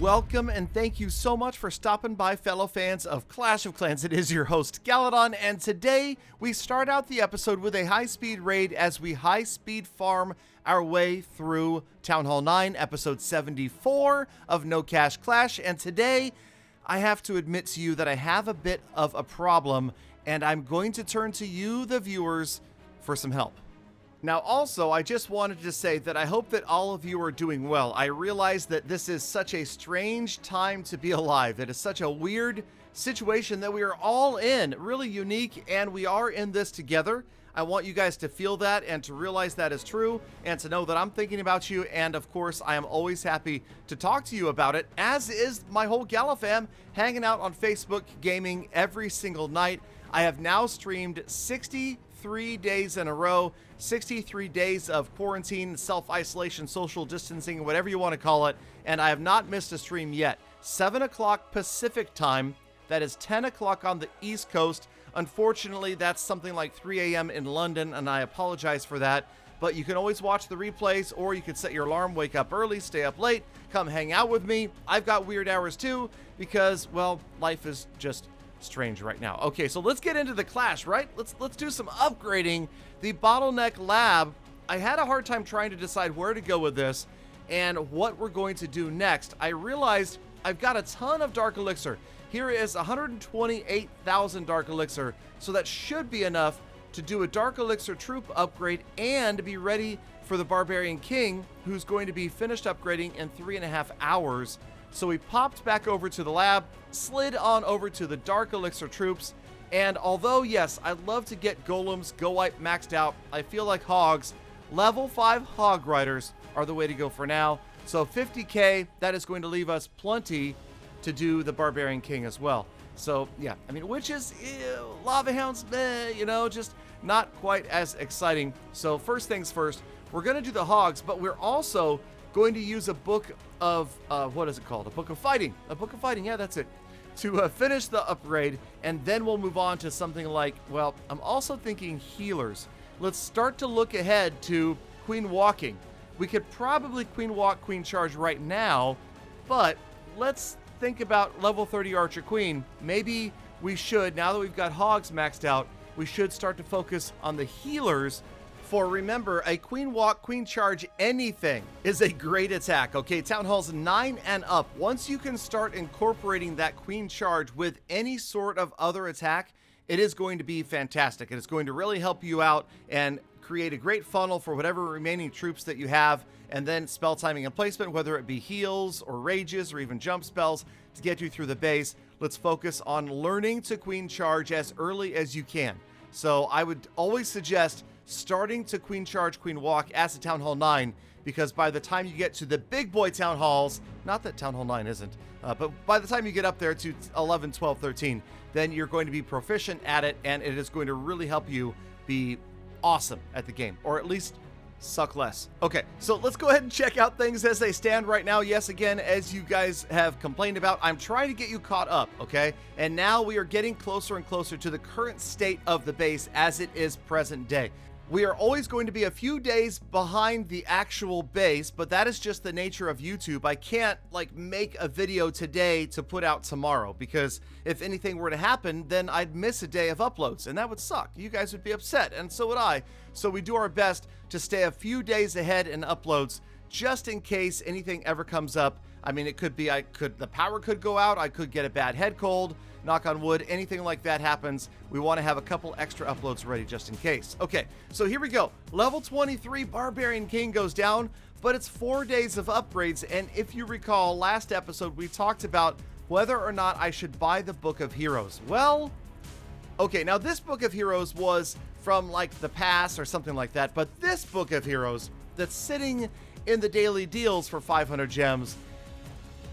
welcome, and thank you so much for stopping by, fellow fans of Clash of Clans. It is your host, Galadon, and today we start out the episode with a high-speed raid as we high-speed farm our way through Town Hall 9, episode 74 of No Cash Clash, and today I have to admit to you that I have a bit of a problem, and I'm going to turn to you, the viewers, for some help. Now, also, I just wanted to say that I hope that all of you are doing well. I realize that this is such a strange time to be alive. It is such a weird situation that we are all in, really unique, and we are in this together. I want you guys to feel that and to realize that is true and to know that I'm thinking about you. And of course, I am always happy to talk to you about it, as is my whole Gala fam, hanging out on Facebook gaming every single night. I have now streamed 63 days in a row, 63 days of quarantine, self-isolation, social distancing, whatever you want to call it, and I have not missed a stream yet. 7 o'clock Pacific time, that is 10 o'clock on the East Coast. Unfortunately, that's something like 3 a.m. in London, and I apologize for that, but you can always watch the replays, or you can set your alarm, wake up early, stay up late, come hang out with me. I've got weird hours too, because, well, life is just strange right now. Okay, so let's get into the clash, right? Let's do some upgrading. The bottleneck lab, I had a hard time trying to decide where to go with this and what we're going to do next. I realized I've got a ton of dark elixir. Here is 128,000 dark elixir, so that should be enough to do a dark elixir troop upgrade and be ready for the Barbarian King, who's going to be finished upgrading in 3.5 hours. So we popped back over to the lab, slid on over to the Dark Elixir troops, and although, yes, I'd love to get golems, go wipe maxed out, I feel like hogs, level 5 hog riders are the way to go for now. So 50k, that is going to leave us plenty to do the Barbarian King as well. So yeah, I mean, witches, lava hounds, just not quite as exciting. So first things first, we're going to do the hogs, but we're also going to use a book of, what is it called? A book of fighting. A book of fighting, yeah, that's it. To finish the upgrade, and then we'll move on to something like, well, I'm also thinking healers. Let's start to look ahead to Queen Walking. We could probably Queen Walk, Queen Charge right now, but let's think about level 30 Archer Queen. Maybe we should, now that we've got hogs maxed out, we should start to focus on the healers. For remember, a Queen Walk, Queen Charge, anything is a great attack, okay? Town Halls 9 and up. Once you can start incorporating that Queen Charge with any sort of other attack, it is going to be fantastic. It is going to really help you out and create a great funnel for whatever remaining troops that you have, and then spell timing and placement, whether it be heals or rages or even jump spells to get you through the base. Let's focus on learning to Queen Charge as early as you can. So I would always suggest starting to Queen Charge, Queen Walk as a Town Hall 9, because by the time you get to the big boy Town Halls, not that Town Hall 9 isn't, but by the time you get up there to 11, 12, 13, then you're going to be proficient at it, and it is going to really help you be awesome at the game, or at least suck less. Okay, so let's go ahead and check out things as they stand right now. Yes, again, as you guys have complained about, I'm trying to get you caught up, okay? And now we are getting closer and closer to the current state of the base as it is present day. We are always going to be a few days behind the actual base, but that is just the nature of YouTube. I can't make a video today to put out tomorrow, because if anything were to happen, then I'd miss a day of uploads, and that would suck. You guys would be upset, and so would I. So we do our best to stay a few days ahead in uploads, just in case anything ever comes up. I mean, it could be the power could go out, I could get a bad head cold, knock on wood, anything like that happens. We want to have a couple extra uploads ready just in case. Okay, so here we go. Level 23 Barbarian King goes down, but it's 4 days of upgrades, and if you recall, last episode we talked about whether or not I should buy the Book of Heroes. Well, okay, now this Book of Heroes was from the past or something like that, but this Book of Heroes that's sitting in the daily deals for 500 gems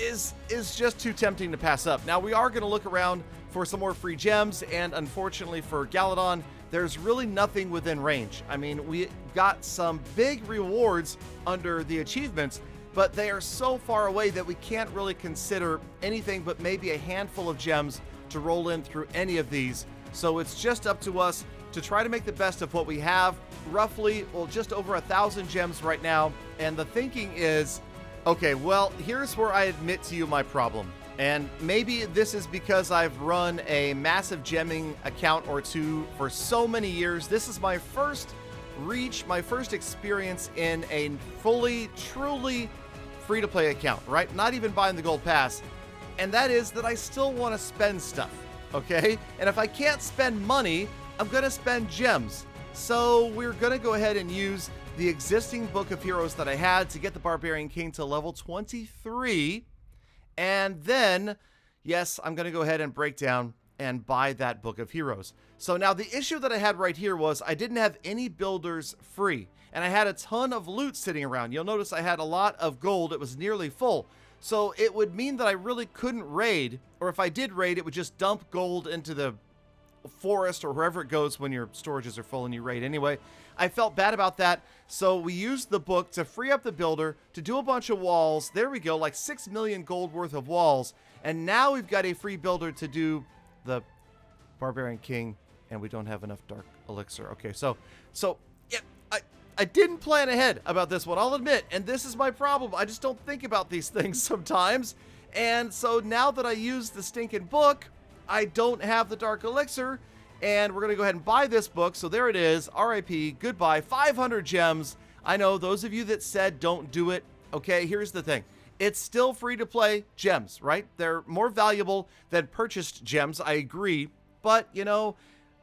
is just too tempting to pass up. Now we are going to look around for some more free gems, and unfortunately for Galadon, there's really nothing within range. I mean, we got some big rewards under the achievements, but they are so far away that we can't really consider anything but maybe a handful of gems to roll in through any of these. So it's just up to us to try to make the best of what we have. Roughly, well, just over 1,000 gems right now, and the thinking is Okay, well, here's where I admit to you my problem. And maybe this is because I've run a massive gemming account or two for so many years. This is my first reach, my first experience in a fully, truly free-to-play account, right? Not even buying the gold pass. And that is that I still want to spend stuff, okay? And if I can't spend money, I'm going to spend gems. So we're going to go ahead and use the existing Book of Heroes that I had to get the Barbarian King to level 23. And then, yes, I'm going to go ahead and break down and buy that Book of Heroes. So now the issue that I had right here was I didn't have any builders free. And I had a ton of loot sitting around. You'll notice I had a lot of gold. It was nearly full. So it would mean that I really couldn't raid. Or if I did raid, it would just dump gold into the forest or wherever it goes when your storages are full and you raid anyway. I felt bad about that, so we used the book to free up the builder to do a bunch of walls. There we go, like 6 million gold worth of walls. And now we've got a free builder to do the Barbarian King, and we don't have enough dark elixir. Okay, so yeah, I didn't plan ahead about this one, I'll admit, and this is my problem. I just don't think about these things sometimes. And so now that I use the stinking book, I don't have the dark elixir, and we're going to go ahead and buy this book. So there it is. RIP. Goodbye. 500 gems. I know those of you that said don't do it. Okay, here's the thing. It's still free to play gems, right? They're more valuable than purchased gems. I agree. But, you know,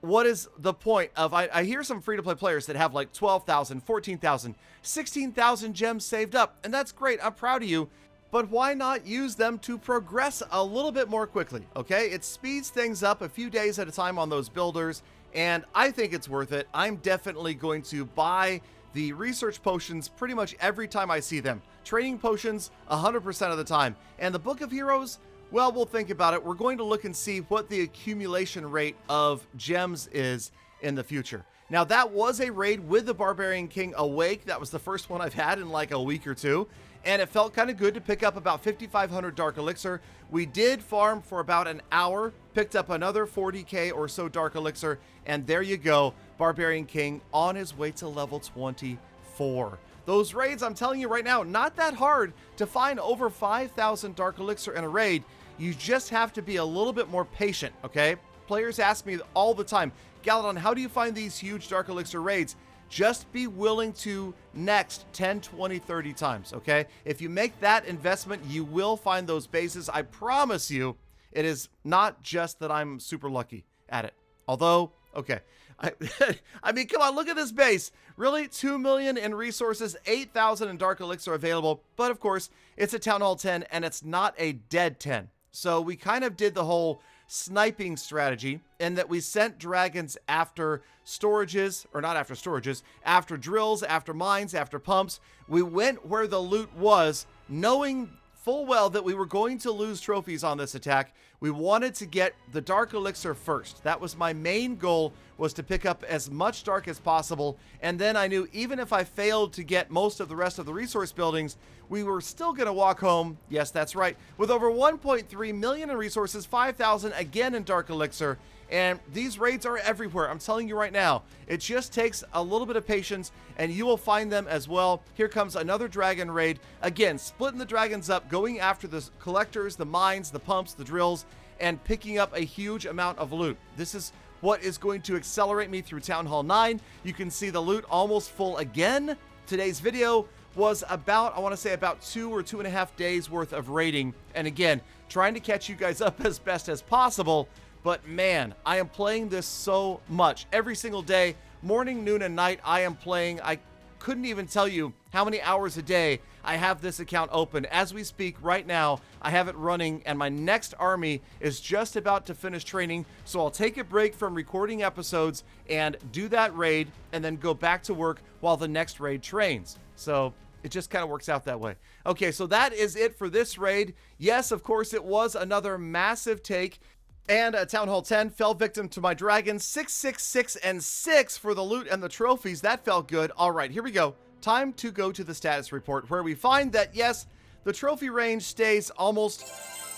what is the point of... I hear some free to play players that have like 12,000, 14,000, 16,000 gems saved up. And that's great. I'm proud of you. But why not use them to progress a little bit more quickly, okay? It speeds things up a few days at a time on those builders, and I think it's worth it. I'm definitely going to buy the research potions pretty much every time I see them. Training potions 100% of the time. And the Book of Heroes, well, we'll think about it. We're going to look and see what the accumulation rate of gems is in the future. Now, that was a raid with the Barbarian King awake. That was the first one I've had in like a week or two. And it felt kind of good to pick up about 5,500 Dark Elixir. We did farm for about an hour, picked up another 40k or so Dark Elixir, and there you go, Barbarian King on his way to level 24. Those raids, I'm telling you right now, not that hard to find over 5,000 Dark Elixir in a raid. You just have to be a little bit more patient, okay? Players ask me all the time, Galadon, how do you find these huge Dark Elixir raids? Just be willing to next 10, 20, 30 times, okay? If you make that investment, you will find those bases. I promise you, it is not just that I'm super lucky at it. Although, okay, I mean, come on, look at this base. Really, 2 million in resources, 8,000 in Dark Elixir available. But of course, it's a Town Hall 10, and it's not a dead 10. So we kind of did the whole sniping strategy in that we sent dragons after storages, or not after storages, after drills, after mines, after pumps. We went where the loot was, knowing full well that we were going to lose trophies on this attack. We wanted to get the Dark Elixir first. That was my main goal, was to pick up as much Dark as possible. And then I knew even if I failed to get most of the rest of the resource buildings, we were still going to walk home, yes, that's right, with over 1.3 million in resources, 5,000 again in Dark Elixir. And these raids are everywhere. I'm telling you right now, it just takes a little bit of patience and you will find them as well. Here comes another dragon raid. Again, splitting the dragons up, going after the collectors, the mines, the pumps, the drills, and picking up a huge amount of loot. This is what is going to accelerate me through Town Hall 9. You can see the loot almost full again. Today's video was about, I want to say about 2 or 2.5 days worth of raiding. And again, trying to catch you guys up as best as possible. But man, I am playing this so much. Every single day, morning, noon, and night, I am playing. I couldn't even tell you how many hours a day I have this account open. As we speak right now, I have it running, and my next army is just about to finish training. So I'll take a break from recording episodes and do that raid, and then go back to work while the next raid trains. So it just kind of works out that way. Okay, so that is it for this raid. Yes, of course, it was another massive take. And Town Hall 10 fell victim to my dragons. 6, 6, 6, and 6 for the loot and the trophies. That felt good. All right, here we go. Time to go to the status report, where we find that, yes, the trophy range stays almost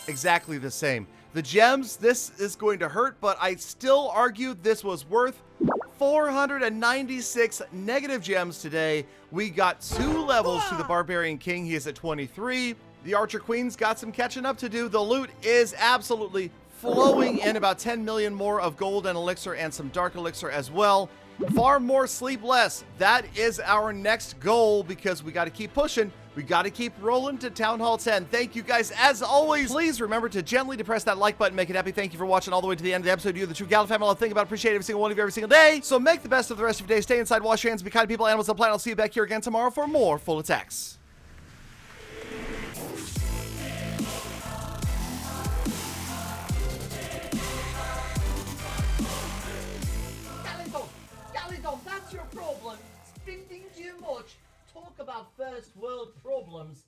exactly the same. The gems, this is going to hurt, but I still argue this was worth 496 negative gems today. We got 2 levels to the Barbarian King. He is at 23. The Archer Queen's got some catching up to do. The loot is absolutely flowing in, about 10 million more of gold and elixir and some dark elixir as well. Farm more, sleep less. That is our next goal because we got to keep pushing. We got to keep rolling to Town Hall 10. Thank you guys. As always, please remember to gently depress that like button, make it happy. Thank you for watching all the way to the end of the episode. You're the true Galadon family. I think about, appreciate every single one of you every single day. So make the best of the rest of your day. Stay inside, wash your hands, be kind to people, animals, and planet. I'll see you back here again tomorrow for more Full Attacks. Galadon, that's your problem. Spending too much. Talk about first world problems.